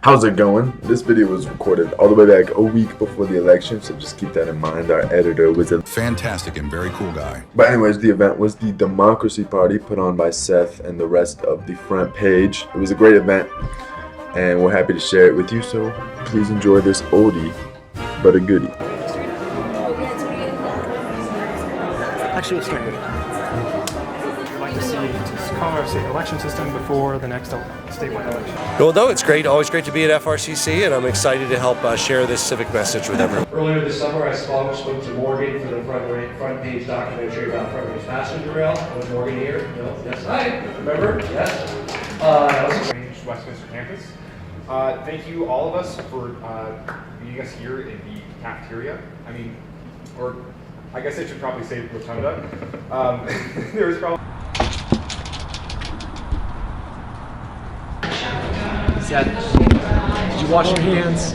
How's it going? This video was recorded all the way back a week before the election, so just keep that in mind. Our editor was a fantastic and very cool guy. But anyways, the event was the Democracy Party put on by Seth and the rest of the front page. It was a great event, and we're happy to share it with you, so please enjoy this oldie but a goodie. Actually, it's not good. We'd like to see Colorado state election system before the next statewide election. Well, no, it's great. Always great to be at FRCC, and I'm excited to help share this civic message with everyone. Earlier this summer, I spoke to Morgan for the front page documentary about front page passenger rail. Was Morgan here? No? Yes. Hi. Remember? Yes. That was a Westminster campus. Thank you, all of us, for meeting us here in the cafeteria. I mean, or I guess I should probably say rotunda. There was probably. Did you wash your hands?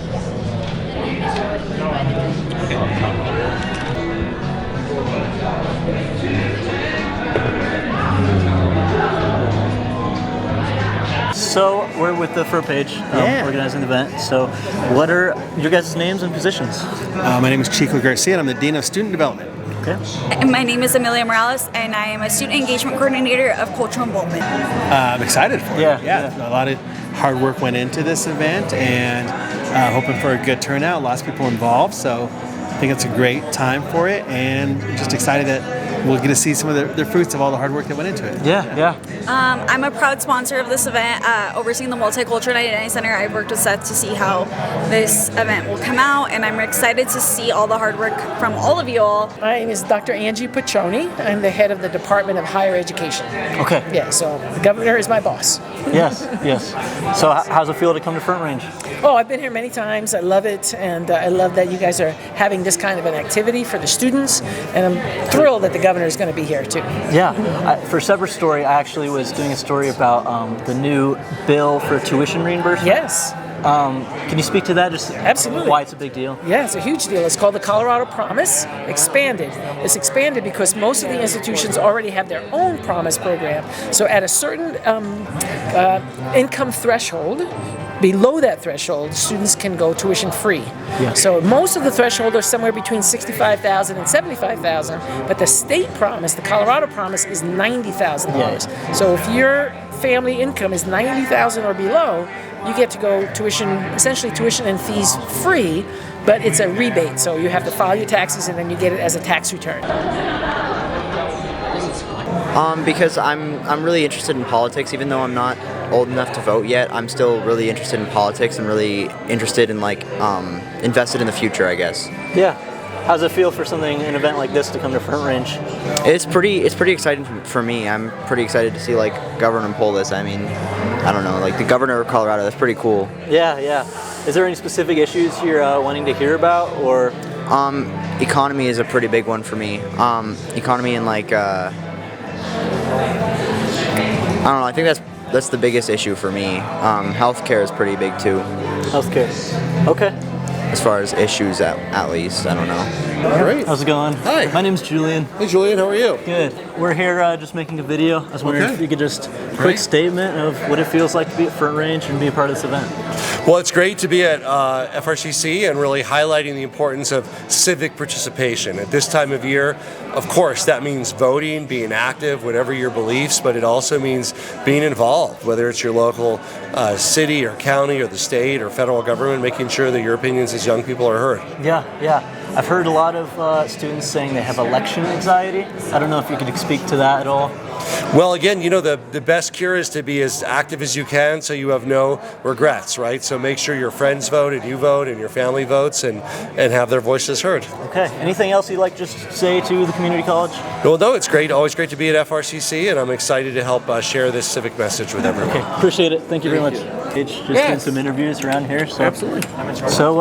So we're with the front page organizing the event. So what are your guys' names and positions? My name is Chico Garcia, and I'm the Dean of Student Development. Okay. And my name is Amelia Morales, and I am a Student Engagement Coordinator of Cultural Involvement. I'm excited for it. Yeah. A lot of hard work went into this event, and hoping for a good turnout. Lots of people involved, so I think it's a great time for it, and just excited that we'll get to see some of the fruits of all the hard work that went into it. Yeah. I'm a proud sponsor of this event, overseeing the Multicultural Identity Center. I've worked with Seth to see how this event will come out, and I'm excited to see all the hard work from all of you all. My name is Dr. Angie Paccione. I'm the head of the Department of Higher Education. Okay. Yeah, so the governor is my boss. Yes. So how's it feel to come to Front Range? Oh, I've been here many times. I love it, and I love that you guys are having this kind of an activity for the students, and I'm thrilled that the governor is going to be here too. Yeah. For Separate Story, I actually was doing a story about the new bill for tuition reimbursement. Yes. Can you speak to that? Just absolutely. Why it's a big deal? Yeah, it's a huge deal. It's called the Colorado Promise, expanded. It's expanded because most of the institutions already have their own Promise program. So at a certain income threshold, below that threshold, students can go tuition free. Yeah. So most of the threshold are somewhere between $65,000 and $75,000, but the state promise, the Colorado Promise, is $90,000. Yeah. So if your family income is $90,000 or below, you get to go essentially tuition and fees free, but it's a rebate. So you have to file your taxes and then you get it as a tax return. Because I'm really interested in politics, even though I'm not old enough to vote yet. I'm still really interested in politics and really interested in invested in the future, I guess. Yeah. How does it feel for an event like this to come to Front Range? It's pretty exciting for me. I'm pretty excited to see Governor Polis. I mean, I don't know, the governor of Colorado. That's pretty cool. Yeah. Is there any specific issues you're wanting to hear about, or? Economy is a pretty big one for me. Economy and I don't know. I think that's the biggest issue for me. Healthcare is pretty big too. Healthcare. Okay. As far as issues, at least, I don't know. Great. How's it going? Hi. My name's Julian. Hey, Julian. How are you? Good. We're here just making a video. I was wondering if you could just quick statement of what it feels like to be at Front Range and be a part of this event. Well, it's great to be at FRCC and really highlighting the importance of civic participation. At this time of year, of course, that means voting, being active, whatever your beliefs, but it also means being involved, whether it's your local city or county or the state or federal government, making sure that your opinions as young people are heard. Yeah. I've heard a lot of students saying they have election anxiety. I don't know if you could speak to that at all. Well, again, the best cure is to be as active as you can so you have no regrets, right? So make sure your friends vote and you vote and your family votes and have their voices heard. Okay. Anything else you'd like to just say to the community college? Well, no, it's great. Always great to be at FRCC, and I'm excited to help share this civic message with everyone. Okay. Appreciate it. Thank you very much. Just doing some interviews around here. So. Absolutely. So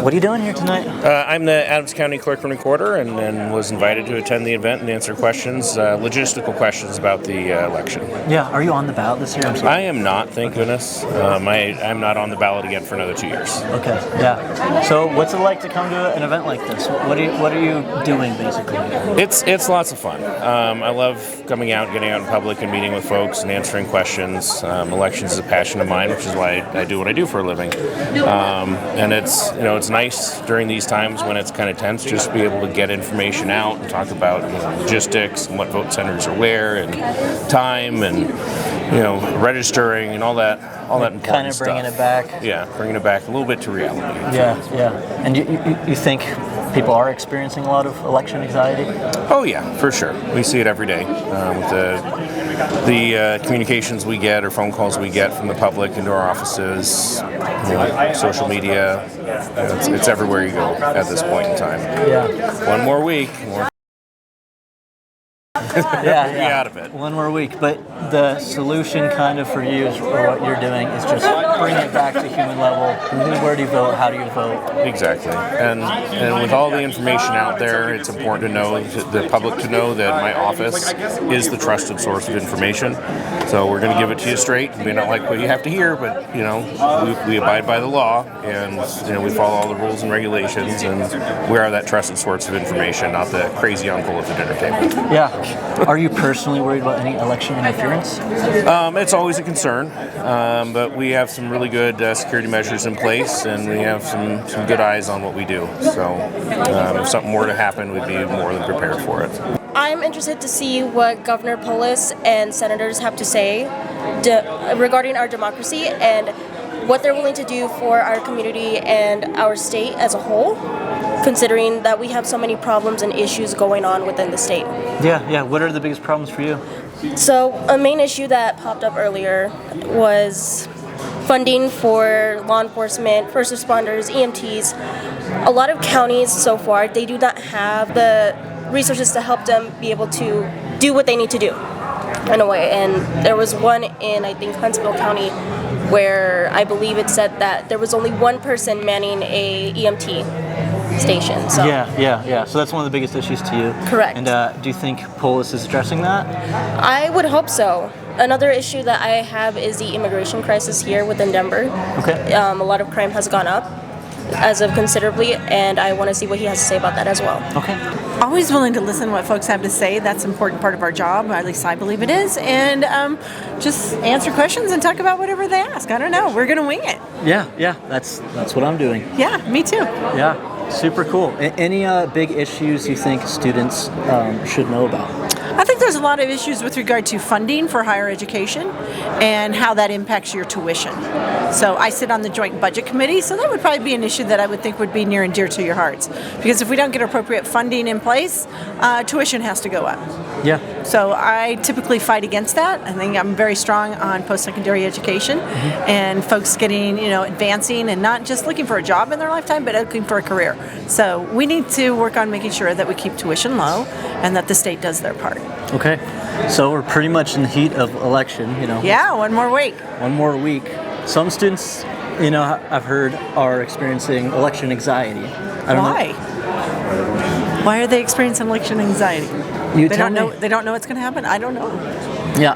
what are you doing here tonight? I'm the Adams County Clerk and Recorder and was invited to attend the event and answer questions, logistical questions about the election. Yeah, are you on the ballot this year? I am not, thank goodness. I'm not on the ballot again for another 2 years. Okay, yeah. So what's it like to come to an event like this? What are you doing basically? It's lots of fun. I love coming out, getting out in public and meeting with folks and answering questions. Elections is a passion of mine, which is why I do what I do for a living. And it's nice during these times when it's kind of tense, just to be able to get information out and talk about logistics and what vote centers are where and time and registering and all that important kind of bringing stuff. it back. Yeah, bringing it back a little bit to reality. Yeah. And you think people are experiencing a lot of election anxiety? Oh yeah, for sure. We see it every day with the communications we get or phone calls we get from the public into our offices, social media. It's everywhere you go at this point in time. Yeah. One more week. Yeah, Be out of it. One more week, but the solution kind of for you is, or what you're doing is just bring it back to human level. Where do you vote? How do you vote? Exactly. And with all the information out there, it's important to know, the public to know that my office is the trusted source of information. So we're going to give it to you straight. We may not like what you have to hear, but we abide by the law and we follow all the rules and regulations, and we are that trusted source of information, not the crazy uncle at the dinner table. Yeah. Are you personally worried about any election interference? It's always a concern, but we have some really good security measures in place, and we have some good eyes on what we do. So if something were to happen, we'd be more than prepared for it. I'm interested to see what Governor Polis and senators have to say regarding our democracy and what they're willing to do for our community and our state as a whole, considering that we have so many problems and issues going on within the state. Yeah. What are the biggest problems for you? So a main issue that popped up earlier was funding for law enforcement, first responders, EMTs. A lot of counties so far, they do not have the resources to help them be able to do what they need to do in a way. And there was one in, I think, Huntsville County where I believe it said that there was only one person manning a EMT station. So. Yeah. So that's one of the biggest issues to you. Correct. And do you think Polis is addressing that? I would hope so. Another issue that I have is the immigration crisis here within Denver. Okay. A lot of crime has gone up as of considerably, and I want to see what he has to say about that as well. Okay. Always willing to listen to what folks have to say. That's an important part of our job, at least I believe it is. And just answer questions and talk about whatever they ask. I don't know. We're going to wing it. Yeah. That's what I'm doing. Yeah, me too. Yeah, super cool. Any big issues you think students should know about? I think there's a lot of issues with regard to funding for higher education and how that impacts your tuition. So I sit on the Joint Budget Committee, so that would probably be an issue that I would think would be near and dear to your hearts. Because if we don't get appropriate funding in place, tuition has to go up. Yeah. So I typically fight against that. I think I'm very strong on post-secondary education and folks getting, advancing and not just looking for a job in their lifetime, but looking for a career. So we need to work on making sure that we keep tuition low and that the state does their part. Okay. So we're pretty much in the heat of election, Yeah, one more week. One more week. Some students, I've heard, are experiencing election anxiety. Why? Why are they experiencing election anxiety? They don't know what's going to happen? I don't know. Yeah,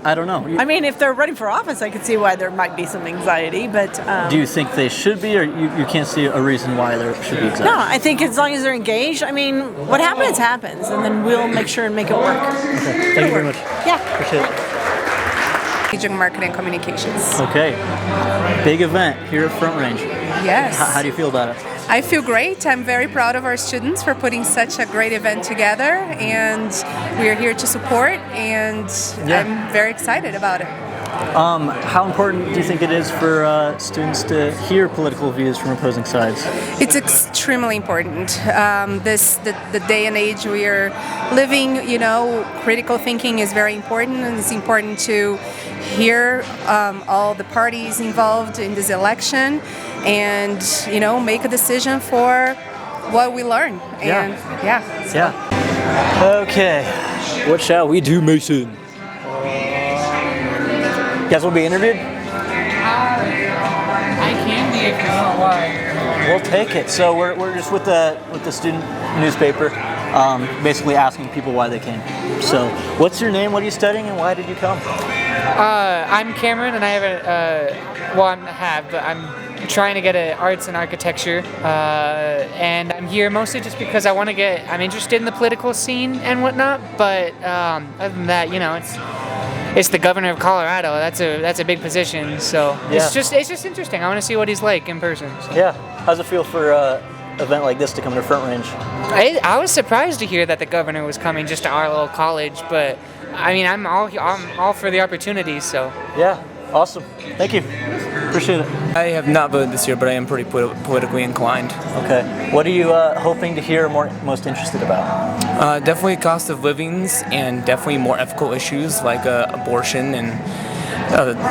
I don't know. I mean, if they're running for office, I could see why there might be some anxiety, but... Do you think they should be, or you can't see a reason why there should be anxiety? No, I think as long as they're engaged, what happens, happens, and then we'll make sure and make it work. Okay, thank you very much. Yeah. Appreciate it. Marketing communications. Okay, big event here at Front Range. Yes. How do you feel about it? I feel great. I'm very proud of our students for putting such a great event together, and we are here to support, and I'm very excited about it. How important do you think it is for students to hear political views from opposing sides? It's extremely important. The day and age we are living, critical thinking is very important, and it's important to hear all the parties involved in this election and, make a decision for what we learn. And Okay, what shall we do, Mason? You guys will be interviewed? I can be if you want. Why? We'll take it. So we're just with the student newspaper. basically asking people why they came. So, what's your name? What are you studying, and why did you come? I'm Cameron, and I I'm trying to get an arts and architecture, and I'm here mostly just because I'm interested in the political scene and whatnot. But other than that, it's the governor of Colorado. That's a big position. So Yeah. it's just interesting. I want to see what he's like in person. So. Yeah. How's it feel for an event like this to come to Front Range? I was surprised to hear that the governor was coming just to our little college, but I mean, I'm all for the opportunity. So yeah, awesome. Thank you. Appreciate it. I have not voted this year, but I am pretty politically inclined. Okay. What are you hoping to hear most interested about? Definitely cost of livings and definitely more ethical issues like abortion and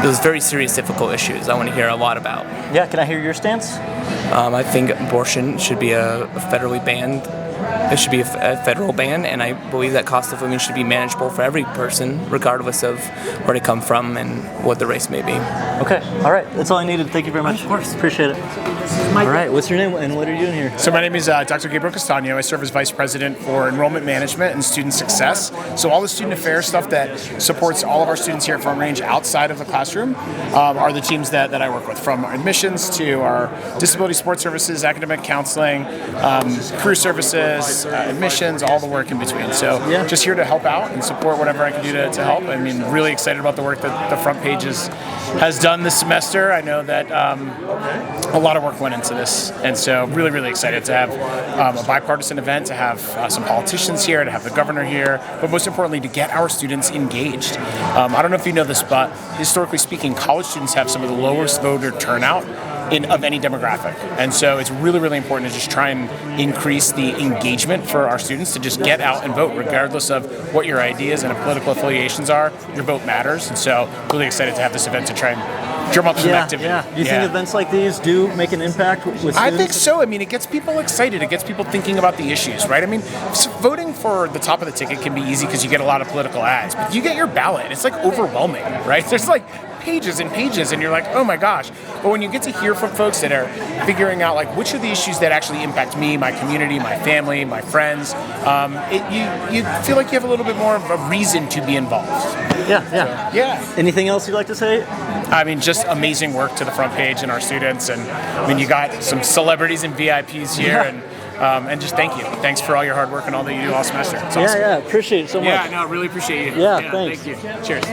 those very serious, difficult issues I want to hear a lot about. Yeah, can I hear your stance? I think abortion should be federally banned. It should be a federal ban, and I believe that cost of living should be manageable for every person, regardless of where they come from and what the race may be. Okay, all right. That's all I needed. Thank you very much. Of course. Appreciate it. All right, what's your name and what are you doing here? So my name is Dr. Gabriel Castaño. I serve as Vice President for Enrollment Management and Student Success. So all the student affairs stuff that supports all of our students here at Front Range outside of the classroom are the teams that I work with, from admissions to our disability support services, academic counseling, career services, admissions, all the work in between. So just here to help out and support whatever I can do to help. I mean, really excited about the work that the Front Page has done this semester. I know that a lot of work went into this, and so really, really excited to have a bipartisan event, to have some politicians here, to have the governor here, but most importantly, to get our students engaged. I don't know if you know this, but historically speaking, college students have some of the lowest voter turnout of any demographic. And so it's really, really important to just try and increase the engagement for our students to just get out and vote, regardless of what your ideas and political affiliations are. Your vote matters. And so really excited to have this event to try and drum up some activity. Yeah. Do you think events like these do make an impact with students? I think so. I mean, it gets people excited. It gets people thinking about the issues, right? I mean, voting for the top of the ticket can be easy because you get a lot of political ads. But you get your ballot, it's like overwhelming, right? There's like pages and pages, and you're like, oh my gosh. But when you get to hear from folks that are figuring out like which are the issues that actually impact me, my community, my family, my friends, you feel like you have a little bit more of a reason to be involved. Yeah. Anything else you'd like to say? I mean, just amazing work to the Front Page and our students, and I mean, you got some celebrities and VIPs here, and just thank you. Thanks for all your hard work and all that you do all semester. It's awesome. Yeah, appreciate it so much. Yeah, no, really appreciate you. Yeah, thanks. Thank you. Cheers.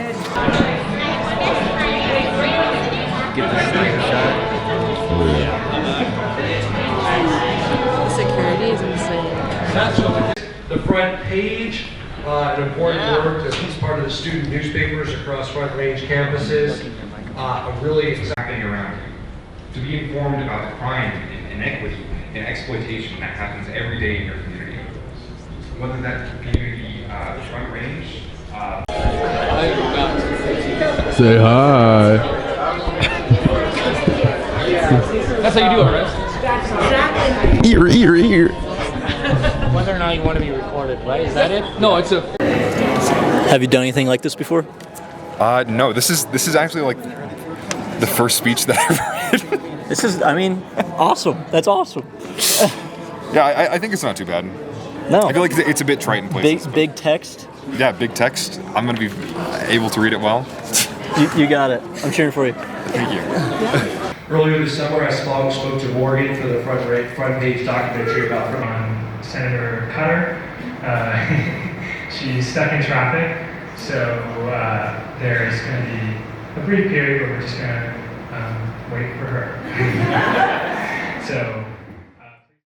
Get the shot. The security is insane. The Front Page, an important work that's part of the student newspapers across Front Range campuses. Really exciting around you. To be informed about the crime and inequity and exploitation that happens every day in your community. Whether that community, the Front Range. Say hi. That's how you do it, right? Ear. Whether or not you want to be recorded, right? Is that it? No, it's a. Have you done anything like this before? No. This is actually like the first speech that I've read. This is, I mean, awesome. That's awesome. Yeah, I think it's not too bad. No. I feel like it's a bit trite in places. Big text. Yeah, big text. I'm gonna be able to read it well. You got it. I'm cheering for you. Thank you. Earlier this summer, I spoke to Morgan for the Front Page documentary about Senator Cutter. She's stuck in traffic, so there's going to be a brief period where we're just going to wait for her. So